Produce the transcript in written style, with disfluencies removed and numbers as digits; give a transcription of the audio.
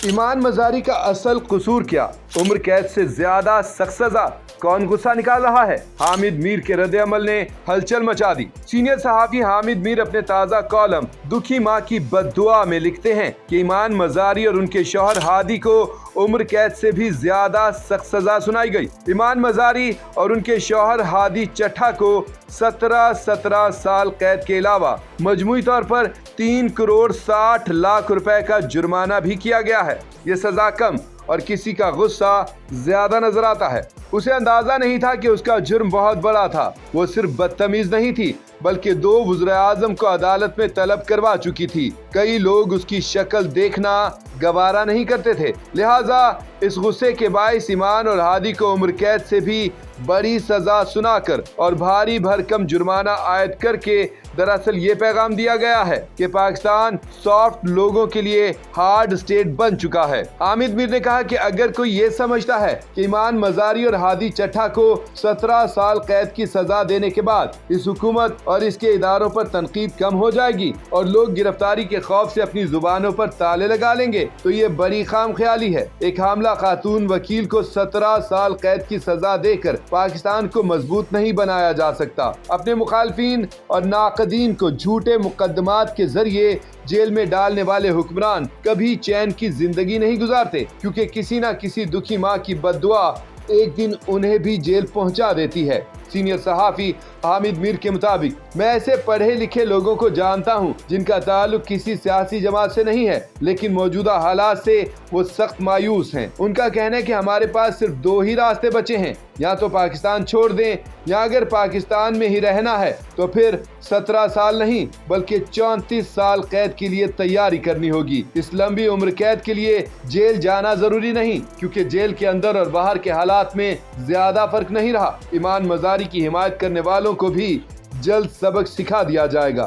ایمان مزاری کا اصل قصور کیا؟ عمر قید سے زیادہ سخت سزا؟ کون غصہ نکال رہا ہے؟ حامد میر کے رد عمل نے ہلچل مچا دی۔ سینئر صحافی حامد میر اپنے تازہ کالم دکھی ماں کی بد دعا میں لکھتے ہیں کہ ایمان مزاری اور ان کے شوہر ہادی کو عمر قید سے بھی زیادہ سخت سزا سنائی گئی۔ ایمان مزاری اور ان کے شوہر ہادی چٹھا کو 17 سال قید کے علاوہ مجموعی طور پر 3 کروڑ 60 لاکھ روپے کا جرمانہ بھی کیا گیا ہے۔ یہ سزا کم اور کسی کا غصہ زیادہ نظر آتا ہے۔ اسے اندازہ نہیں تھا کہ اس کا جرم بہت بڑا تھا۔ وہ صرف بدتمیز نہیں تھی بلکہ 2 وزراء اعظم کو عدالت میں طلب کروا چکی تھی۔ کئی لوگ اس کی شکل دیکھنا گوارا نہیں کرتے تھے، لہٰذا اس غصے کے باعث ایمان اور ہادی کو عمر قید سے بھی بڑی سزا سنا کر اور بھاری بھرکم جرمانہ عائد کر کے دراصل یہ پیغام دیا گیا ہے کہ پاکستان سافٹ لوگوں کے لیے ہارڈ اسٹیٹ بن چکا ہے۔ حامد میر نے کہا کہ اگر کوئی یہ سمجھتا ہے کہ ایمان مزاری اور ہادی چٹھا کو 17 سال قید کی سزا دینے کے بعد اس حکومت اور اس کے اداروں پر تنقید کم ہو جائے گی اور لوگ گرفتاری کے خوف سے اپنی زبانوں پر تالے لگا لیں گے تو یہ بڑی خام خیالی ہے۔ ایک حاملہ خاتون وکیل کو 17 سال قید کی سزا دے کر پاکستان کو مضبوط نہیں بنایا جا سکتا۔ اپنے مخالفین اور ناقدین کو جھوٹے مقدمات کے ذریعے جیل میں ڈالنے والے حکمران کبھی چین کی زندگی نہیں گزارتے، کیونکہ کسی نہ کسی دکھی ماں کی بد دعا ایک دن انہیں بھی جیل پہنچا دیتی ہے۔ سینئر صحافی حامد میر کے مطابق میں ایسے پڑھے لکھے لوگوں کو جانتا ہوں جن کا تعلق کسی سیاسی جماعت سے نہیں ہے، لیکن موجودہ حالات سے وہ سخت مایوس ہیں۔ ان کا کہنا ہے کہ ہمارے پاس صرف 2 ہی راستے بچے ہیں، یا تو پاکستان چھوڑ دیں یا اگر پاکستان میں ہی رہنا ہے تو پھر 17 سال نہیں بلکہ 34 سال قید کے لیے تیاری کرنی ہوگی۔ اس لمبی عمر قید کے لیے جیل جانا ضروری نہیں، کیونکہ جیل کے اندر اور باہر کے حالات میں زیادہ فرق نہیں رہا۔ ایمان مزاری کی حمایت کرنے والوں کو بھی جلد سبق سکھا دیا جائے گا۔